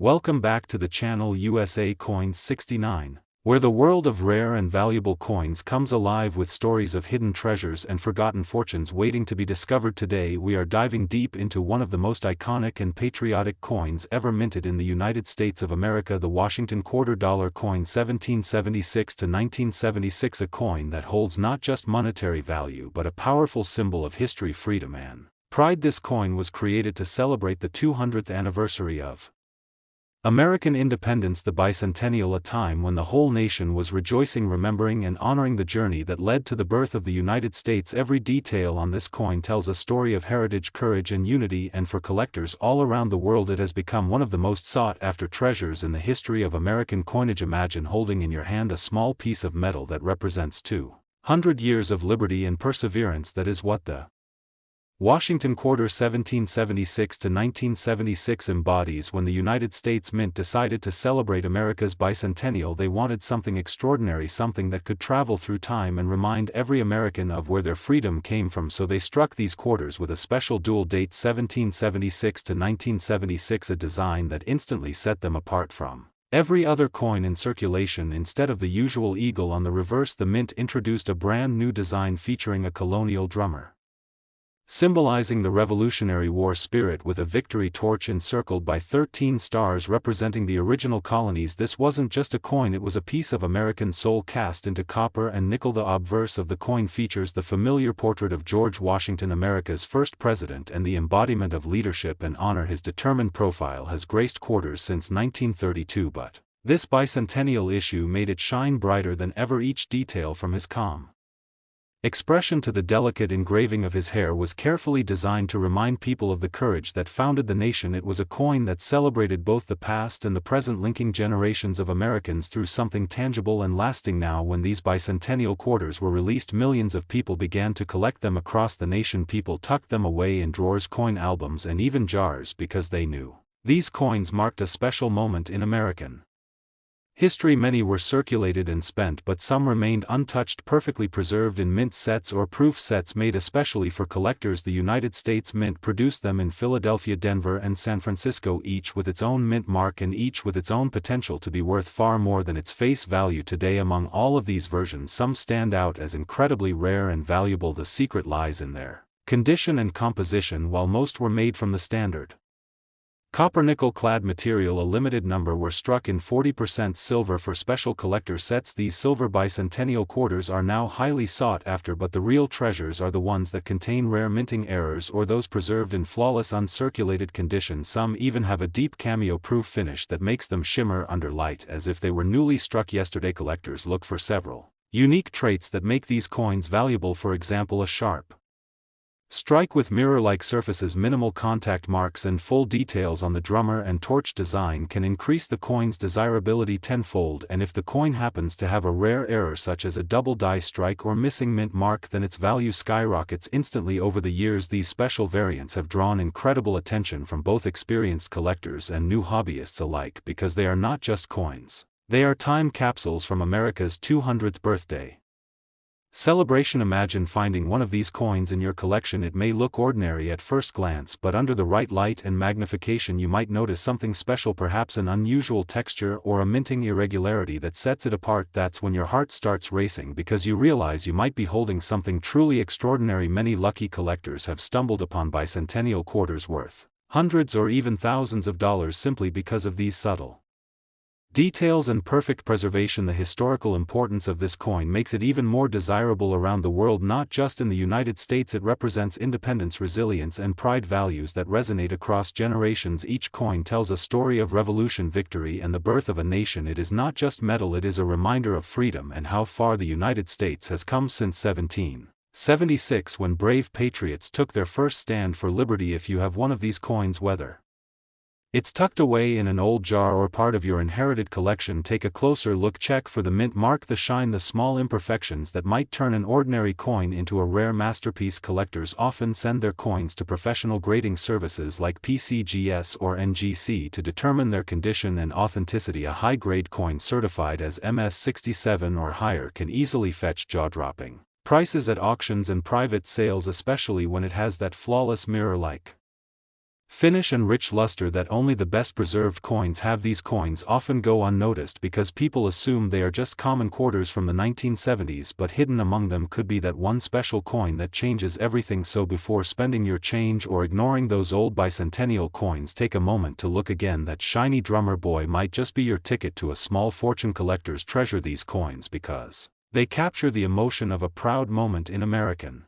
Welcome back to the channel USA Coins 69, where the world of rare and valuable coins comes alive with stories of hidden treasures and forgotten fortunes waiting to be discovered. Today we are diving deep into one of the most iconic and patriotic coins ever minted in the United States of America, the Washington $quarter coin 1776 to 1976, a coin that holds not just monetary value but a powerful symbol of history, freedom and pride. This coin was created to celebrate the 200th anniversary of American independence, the bicentennial, a time when the whole nation was rejoicing, remembering and honoring the journey that led to the birth of the United States. Every detail on this coin tells a story of heritage, courage and unity, and for collectors all around the world it has become one of the most sought-after treasures in the history of American coinage. Imagine holding in your hand a small piece of metal that represents 200 years of liberty and perseverance. That is what the Washington $quarter 1776 to 1976 embodies. When the United States Mint decided to celebrate America's bicentennial, they wanted something extraordinary, something that could travel through time and remind every American of where their freedom came from. So they struck these quarters with a special dual date, 1776 to 1976, a design that instantly set them apart from every other coin in circulation. Instead of the usual eagle on the reverse, the Mint introduced a brand new design featuring a colonial drummer, symbolizing the Revolutionary War spirit, with a victory torch encircled by 13 stars representing the original colonies. This wasn't just a coin, it was a piece of American soul cast into copper and nickel. The obverse of the coin features the familiar portrait of George Washington, America's first president and the embodiment of leadership and honor. His determined profile has graced quarters since 1932, but this bicentennial issue made it shine brighter than ever. Each detail, from his calm expression to the delicate engraving of his hair, was carefully designed to remind people of the courage that founded the nation. It was a coin that celebrated both the past and the present, linking generations of Americans through something tangible and lasting. Now, when these bicentennial quarters were released, millions of people began to collect them across the nation. People tucked them away in drawers, coin albums and even jars, because they knew these coins marked a special moment in American history. Many were circulated and spent, but some remained untouched, perfectly preserved in mint sets or proof sets made especially for collectors. The United States Mint produced them in Philadelphia, Denver and San Francisco, each with its own mint mark and each with its own potential to be worth far more than its face value. Today, among all of these versions, some stand out as incredibly rare and valuable. The secret lies in their condition and composition. While most were made from the standard copper nickel clad material, a limited number were struck in 40% silver for special collector sets. These silver bicentennial quarters are now highly sought after, but the real treasures are the ones that contain rare minting errors or those preserved in flawless uncirculated condition. Some even have a deep cameo proof finish that makes them shimmer under light as if they were newly struck yesterday. Collectors look for several unique traits that make these coins valuable. For example, a sharp strike with mirror-like surfaces, minimal contact marks and full details on the drummer and torch design can increase the coin's desirability tenfold. And if the coin happens to have a rare error such as a double die strike or missing mint mark, then its value skyrockets instantly. Over the years, these special variants have drawn incredible attention from both experienced collectors and new hobbyists alike, because they are not just coins, they are time capsules from America's 200th birthday celebration. Imagine finding one of these coins in your collection. It may look ordinary at first glance, but under the right light and magnification you might notice something special, perhaps an unusual texture or a minting irregularity that sets it apart. That's when your heart starts racing, because you realize you might be holding something truly extraordinary. Many lucky collectors have stumbled upon bicentennial quarters worth hundreds or even thousands of dollars simply because of these subtle details and perfect preservation. The historical importance of this coin makes it even more desirable around the world, not just in the United States. It represents independence, resilience and pride, values that resonate across generations. Each coin tells a story of revolution, victory and the birth of a nation. It is not just metal, it is a reminder of freedom and how far the United States has come since 1776, when brave patriots took their first stand for liberty. If you have one of these coins, whether it's tucked away in an old jar or part of your inherited collection, take a closer look. Check for the mint mark, the shine, the small imperfections that might turn an ordinary coin into a rare masterpiece. Collectors often send their coins to professional grading services like PCGS or NGC to determine their condition and authenticity. A high-grade coin certified as MS67 or higher can easily fetch jaw-dropping prices at auctions and private sales, especially when it has that flawless mirror-like finish and rich luster that only the best preserved coins have. These coins often go unnoticed because people assume they are just common quarters from the 1970s, but hidden among them could be that one special coin that changes everything. So before spending your change or ignoring those old bicentennial coins, take a moment to look again. That shiny drummer boy might just be your ticket to a small fortune. Collectors treasure these coins because they capture the emotion of a proud moment in American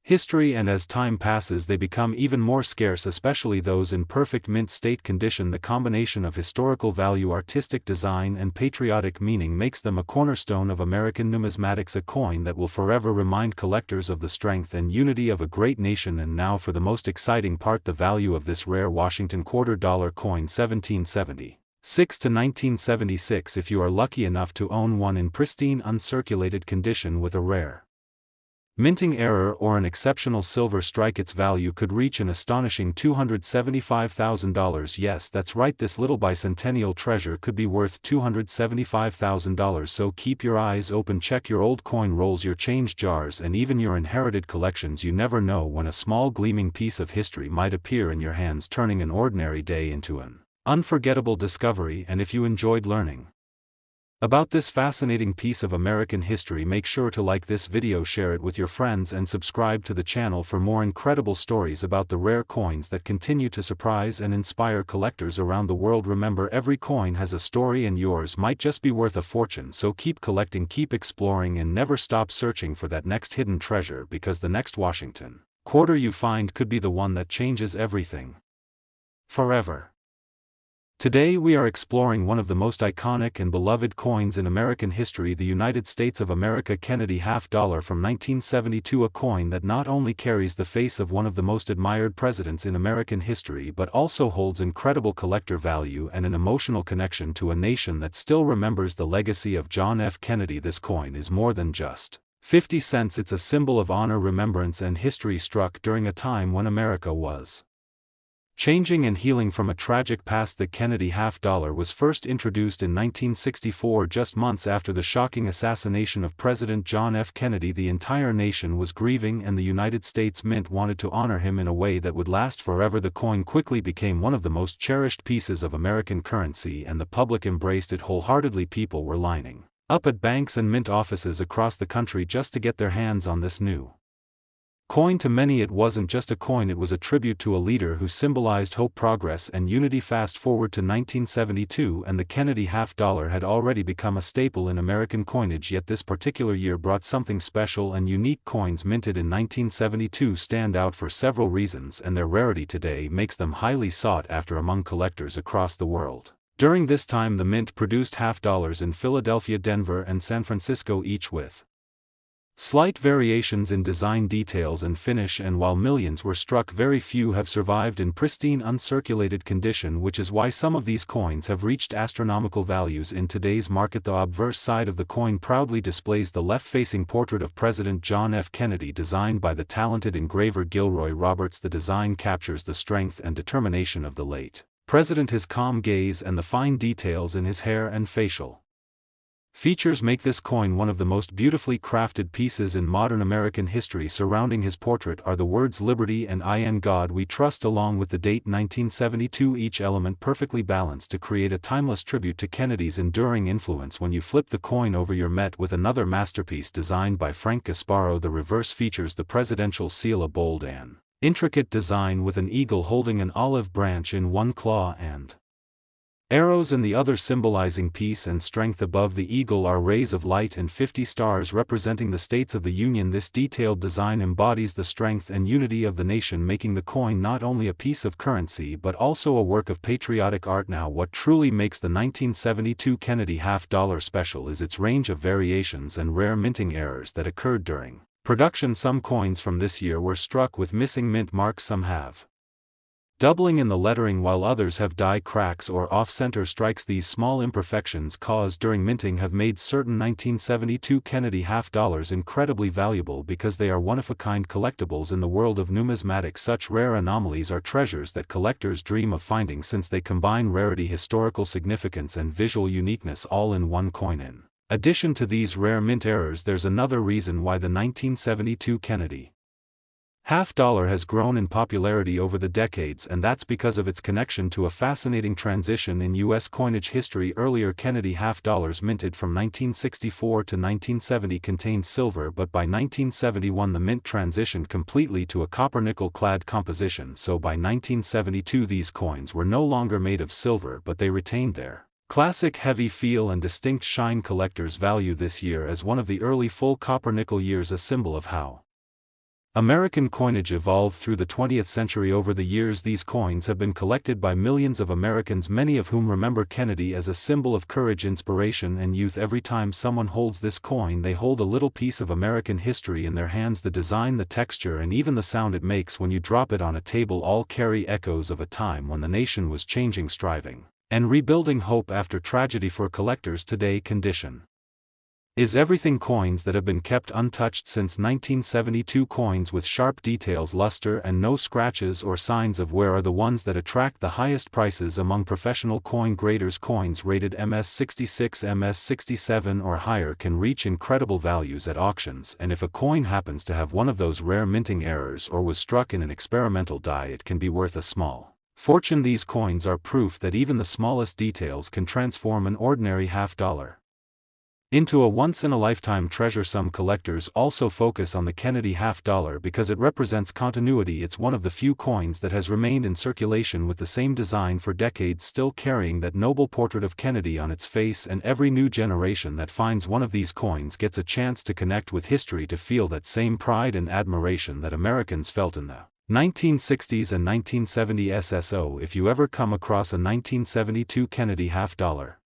history, and as time passes they become even more scarce, especially those in perfect mint state condition. The combination of historical value, artistic design and patriotic meaning makes them a cornerstone of American numismatics, a coin that will forever remind collectors of the strength and unity of a great nation. And now for the most exciting part, the value of this rare Washington $quarter coin, 1776 to 1976. If you are lucky enough to own one in pristine uncirculated condition with a rare minting error or an exceptional silver strike, its value could reach an astonishing $275,000. Yes, that's right, this little bicentennial treasure could be worth $275,000. So keep your eyes open, check your old coin rolls, your change jars, and even your inherited collections. You never know when a small gleaming piece of history might appear in your hands, turning an ordinary day into an unforgettable discovery. And if you enjoyed learning about this fascinating piece of American history, make sure to like this video, share it with your friends, and subscribe to the channel for more incredible stories about the rare coins that continue to surprise and inspire collectors around the world. Remember, every coin has a story, and yours might just be worth a fortune. So keep collecting, keep exploring, and never stop searching for that next hidden treasure, because the next Washington quarter you find could be the one that changes everything forever. Today we are exploring one of the most iconic and beloved coins in American history, the United States of America Kennedy $50 from 1972, a coin that not only carries the face of one of the most admired presidents in American history, but also holds incredible collector value and an emotional connection to a nation that still remembers the legacy of John F. Kennedy. This coin is more than just 50 cents, it's a symbol of honor, remembrance, and history, struck during a time when America was changing and healing from a tragic past. The Kennedy $50 was first introduced in 1964, just months after the shocking assassination of President John F. Kennedy. The entire nation was grieving, and the United States Mint wanted to honor him in a way that would last forever. The coin quickly became one of the most cherished pieces of American currency, and the public embraced it wholeheartedly. People were lining up at banks and mint offices across the country just to get their hands on this new coin. To many it wasn't just a coin, it was a tribute to a leader who symbolized hope, progress, and unity. Fast forward to 1972 and the Kennedy $50 had already become a staple in American coinage, yet this particular year brought something special and unique. Coins minted in 1972 stand out for several reasons, and their rarity today makes them highly sought after among collectors across the world. During this time the mint produced $50 in Philadelphia, Denver, and San Francisco, each with slight variations in design, details, and finish, and while millions were struck, very few have survived in pristine uncirculated condition, which is why some of these coins have reached astronomical values in today's market. The obverse side of the coin proudly displays the left-facing portrait of President John F. Kennedy, designed by the talented engraver Gilroy Roberts. The design captures the strength and determination of the late president, his calm gaze, and the fine details in his hair and facial features make this coin one of the most beautifully crafted pieces in modern American history. Surrounding his portrait are the words "Liberty" and "I and God We Trust," along with the date 1972, each element perfectly balanced to create a timeless tribute to Kennedy's enduring influence. When you flip the coin over, you're met with another masterpiece designed by Frank Gasparo. The reverse features the presidential seal, a bold and intricate design with an eagle holding an olive branch in one claw and arrows in the other, symbolizing peace and strength. Above the eagle are rays of light and 50 stars representing the states of the Union. This detailed design embodies the strength and unity of the nation, making the coin not only a piece of currency but also a work of patriotic art. Now, what truly makes the 1972 Kennedy $50 special is its range of variations and rare minting errors that occurred during production. Some coins from this year were struck with missing mint marks, some have doubling in the lettering, while others have die cracks or off-center strikes. These small imperfections caused during minting have made certain 1972 Kennedy $50 incredibly valuable because they are one-of-a-kind collectibles in the world of numismatics. Such rare anomalies are treasures that collectors dream of finding, since they combine rarity, historical significance, and visual uniqueness all in one coin. In addition to these rare mint errors, there's another reason why the 1972 Kennedy Half dollar has grown in popularity over the decades, and that's because of its connection to a fascinating transition in U.S. coinage history. Earlier Kennedy half dollars minted from 1964 to 1970 contained silver, but by 1971 the mint transitioned completely to a copper-nickel clad composition, so by 1972 these coins were no longer made of silver, but they retained their classic heavy feel and distinct shine. Collectors value this year as one of the early full copper-nickel years, a symbol of how American coinage evolved through the 20th century. Over the years these coins have been collected by millions of Americans, many of whom remember Kennedy as a symbol of courage, inspiration, and youth. Every time someone holds this coin, they hold a little piece of American history in their hands. The design, the texture, and even the sound it makes when you drop it on a table all carry echoes of a time when the nation was changing, striving, and rebuilding. Hope after tragedy. For collectors today, condition is everything. Coins that have been kept untouched since 1972, coins with sharp details, luster, and no scratches or signs of wear are the ones that attract the highest prices among professional coin graders. Coins rated MS66, MS67 or higher can reach incredible values at auctions, and if a coin happens to have one of those rare minting errors or was struck in an experimental die, it can be worth a small fortune. These coins are proof that even the smallest details can transform an ordinary half dollar into a once-in-a-lifetime treasure. Some collectors also focus on the Kennedy half dollar because it represents continuity. It's one of the few coins that has remained in circulation with the same design for decades, still carrying that noble portrait of Kennedy on its face, and every new generation that finds one of these coins gets a chance to connect with history, to feel that same pride and admiration that Americans felt in the 1960s and 1970s. So if you ever come across a 1972 Kennedy half dollar,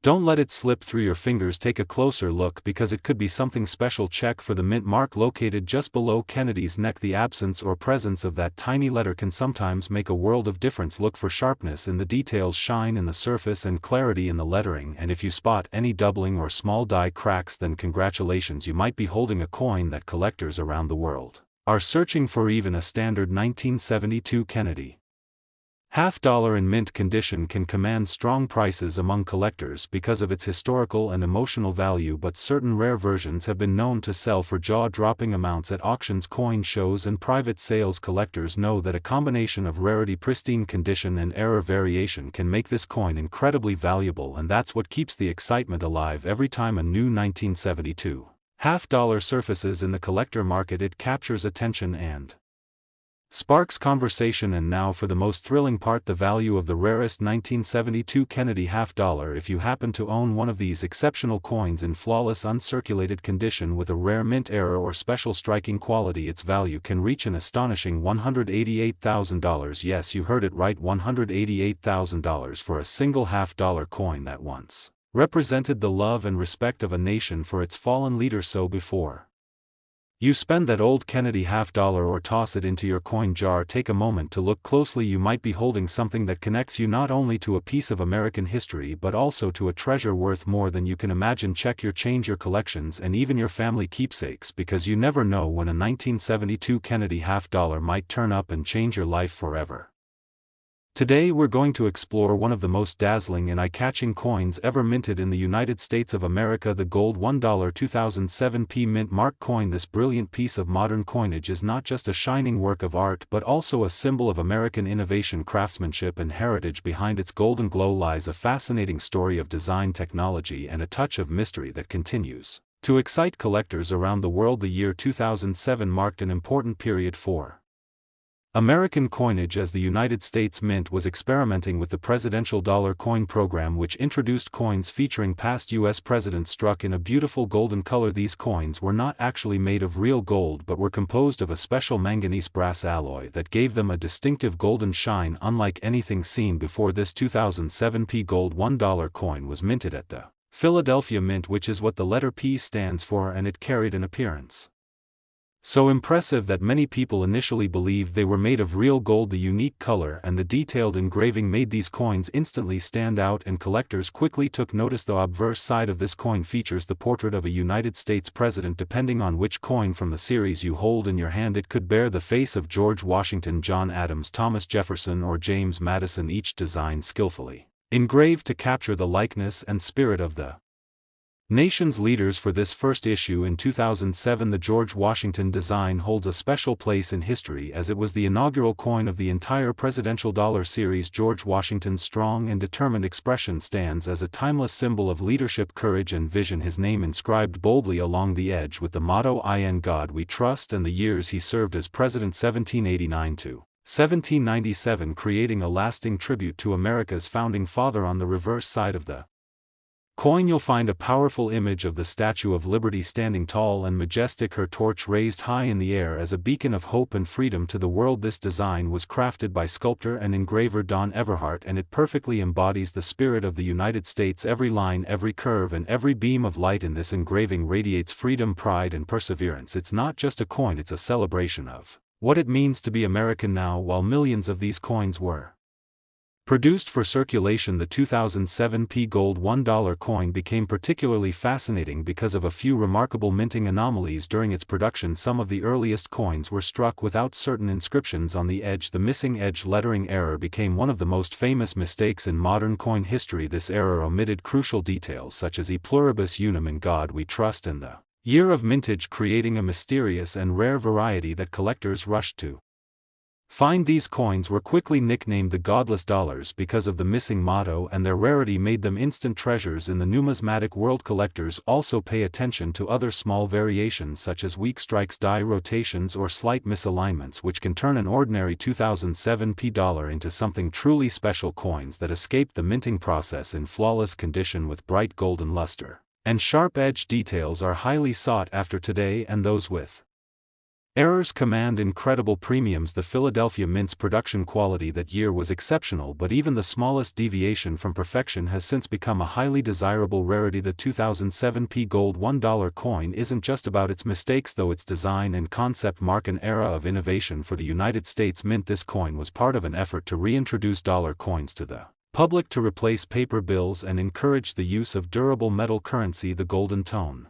don't let it slip through your fingers. Take a closer look, because it could be something special. Check for the mint mark located just below Kennedy's neck. The absence or presence of that tiny letter can sometimes make a world of difference. Look for sharpness in the details, shine in the surface, and clarity in the lettering, and if you spot any doubling or small die cracks, then congratulations, you might be holding a coin that collectors around the world are searching for. Even a standard 1972 Kennedy half dollar in mint condition can command strong prices among collectors because of its historical and emotional value, but certain rare versions have been known to sell for jaw-dropping amounts at auctions, coin shows, and private sales. Collectors know that a combination of rarity, pristine condition, and error variation can make this coin incredibly valuable, and that's what keeps the excitement alive every time a new 1972 half dollar surfaces in the collector market. It captures attention and sparks conversation. And now for the most thrilling part, the value of the rarest 1972 Kennedy half dollar. If you happen to own one of these exceptional coins in flawless uncirculated condition with a rare mint error or special striking quality, its value can reach an astonishing $188,000. Yes, you heard it right, $188,000 for a single half dollar coin that once represented the love and respect of a nation for its fallen leader. So before you spend that old Kennedy half dollar or toss it into your coin jar, take a moment to look closely. You might be holding something that connects you not only to a piece of American history but also to a treasure worth more than you can imagine. Check your change, your collections, and even your family keepsakes, because you never know when a 1972 Kennedy half dollar might turn up and change your life forever. Today we're going to explore one of the most dazzling and eye-catching coins ever minted in the United States of America, the gold $1 2007 mint mark coin. This brilliant piece of modern coinage is not just a shining work of art but also a symbol of American innovation, craftsmanship, and heritage. Behind its golden glow lies a fascinating story of design, technology, and a touch of mystery that continues to excite collectors around the world. The year 2007 marked an important period for American coinage, as the United States Mint was experimenting with the presidential dollar coin program, which introduced coins featuring past U.S. presidents struck in a beautiful golden color. These coins were not actually made of real gold but were composed of a special manganese brass alloy that gave them a distinctive golden shine unlike anything seen before. This 2007 gold $1 coin was minted at the Philadelphia Mint, which is what the letter P stands for, and it carried an appearance so impressive that many people initially believed they were made of real gold. The unique color and the detailed engraving made these coins instantly stand out, and collectors quickly took notice. The obverse side of this coin features the portrait of a United States president. Depending on which coin from the series you hold in your hand, it could bear the face of George Washington, John Adams, Thomas Jefferson, or James Madison, each design skillfully engraved to capture the likeness and spirit of the Nation's leaders for this first issue in 2007. The George Washington design holds a special place in history as it was the inaugural coin of the entire presidential dollar series. George Washington's strong and determined expression stands as a timeless symbol of leadership, courage and vision, his name inscribed boldly along the edge with the motto "In God We Trust," and the years he served as president 1789 to 1797, creating a lasting tribute to America's founding father. On the reverse side of the coin you'll find a powerful image of the Statue of Liberty standing tall and majestic, her torch raised high in the air as a beacon of hope and freedom to the world. This design was crafted by sculptor and engraver Don Everhart, and it perfectly embodies the spirit of the United States. Every line, every curve and every beam of light in this engraving radiates freedom, pride and perseverance. It's not just a coin, it's a celebration of what it means to be American now. While millions of these coins were produced for circulation, the 2007 P Gold $1 coin became particularly fascinating because of a few remarkable minting anomalies during its production. Some of the earliest coins were struck without certain inscriptions on the edge. The missing edge lettering error became one of the most famous mistakes in modern coin history. This error omitted crucial details such as "E pluribus unum, in God we trust," and the year of mintage, creating a mysterious and rare variety that collectors rushed to find. These coins were quickly nicknamed the Godless Dollars because of the missing motto, and their rarity made them instant treasures in the numismatic world. Collectors also pay attention to other small variations such as weak strikes, die rotations or slight misalignments, which can turn an ordinary 2007 P dollar into something truly special. Coins that escaped the minting process in flawless condition with bright golden luster and sharp edge details are highly sought after today, and those with errors command incredible premiums. The Philadelphia Mint's production quality that year was exceptional, but even the smallest deviation from perfection has since become a highly desirable rarity. The 2007 P Gold $1 coin isn't just about its mistakes, though. Its design and concept mark an era of innovation for the United States Mint. This coin was part of an effort to reintroduce dollar coins to the public to replace paper bills and encourage the use of durable metal currency. The golden tone,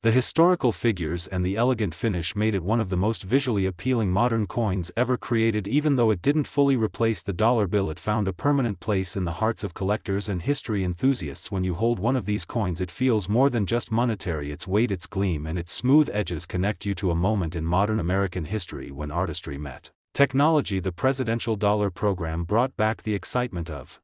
the historical figures and the elegant finish made it one of the most visually appealing modern coins ever created. Even though it didn't fully replace the dollar bill, it found a permanent place in the hearts of collectors and history enthusiasts. When you hold one of these coins, it feels more than just monetary. Its weight, its gleam and its smooth edges connect you to a moment in modern American history when artistry met technology. The presidential dollar program brought back the excitement of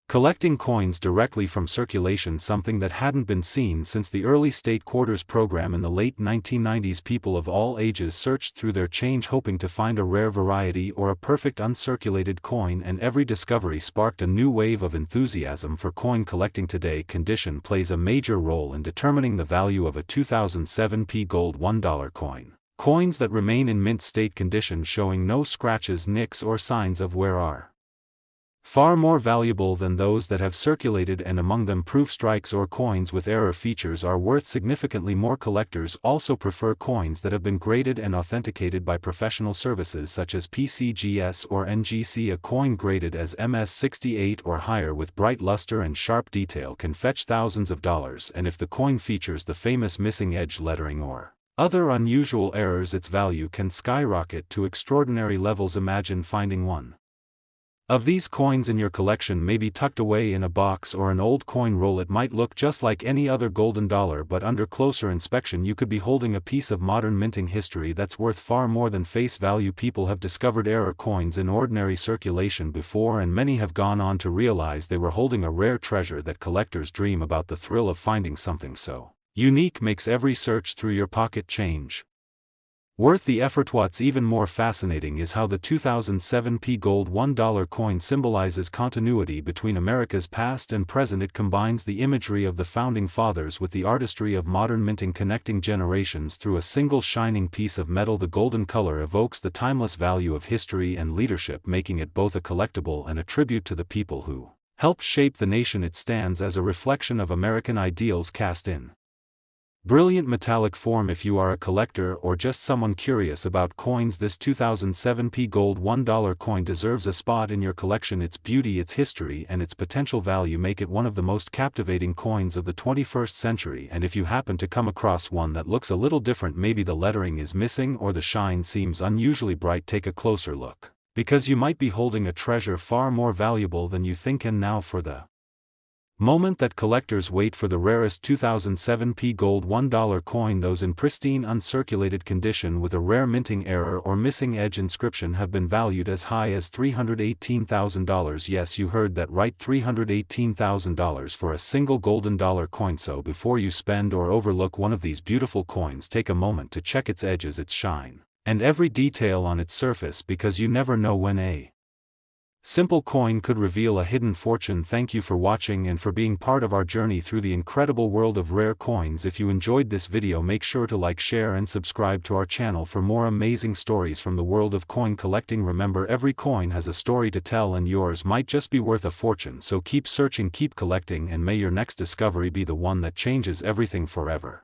collecting coins directly from circulation, something that hadn't been seen since the early state quarters program in the late 1990s. People of all ages searched through their change hoping to find a rare variety or a perfect uncirculated coin, and every discovery sparked a new wave of enthusiasm for coin collecting. Today, condition plays a major role in determining the value of a 2007 P Gold $1 coin. Coins that remain in mint state condition, showing no scratches, nicks or signs of wear, are far more valuable than those that have circulated, and among them proof strikes or coins with error features are worth significantly more. Collectors also prefer coins that have been graded and authenticated by professional services such as PCGS or NGC. A coin graded as MS68 or higher with bright luster and sharp detail can fetch thousands of dollars, and if the coin features the famous missing edge lettering or other unusual errors, its value can skyrocket to extraordinary levels. Imagine finding one of these coins in your collection, maybe tucked away in a box or an old coin roll. It might look just like any other golden dollar, but under closer inspection you could be holding a piece of modern minting history that's worth far more than face value. People have discovered error coins in ordinary circulation before, and many have gone on to realize they were holding a rare treasure that collectors dream about. The thrill of finding something so unique makes every search through your pocket change worth the effort. What's even more fascinating is how the 2007 P Gold $1 coin symbolizes continuity between America's past and present. It combines the imagery of the founding fathers with the artistry of modern minting, connecting generations through a single shining piece of metal. The golden color evokes the timeless value of history and leadership, making it both a collectible and a tribute to the people who helped shape the nation. It stands as a reflection of American ideals cast in brilliant metallic form. If you are a collector or just someone curious about coins, this 2007 P Gold $1 coin deserves a spot in your collection. Its beauty, its history and its potential value make it one of the most captivating coins of the 21st century. And if you happen to come across one that looks a little different, maybe the lettering is missing or the shine seems unusually bright, take a closer look, because you might be holding a treasure far more valuable than you think. And now for the Moment that collectors wait for: the rarest 2007 P gold $1 coin. Those in pristine uncirculated condition with a rare minting error or missing edge inscription have been valued as high as $318,000. Yes, you heard that right, $318,000 for a single golden dollar coin. So before you spend or overlook one of these beautiful coins, take a moment to check its edges, its shine, and every detail on its surface, because you never know when a simple coin could reveal a hidden fortune. Thank you for watching and for being part of our journey through the incredible world of rare coins. If you enjoyed this video, make sure to like, share and subscribe to our channel for more amazing stories from the world of coin collecting. Remember, every coin has a story to tell, and yours might just be worth a fortune. So keep searching, keep collecting, and may your next discovery be the one that changes everything forever.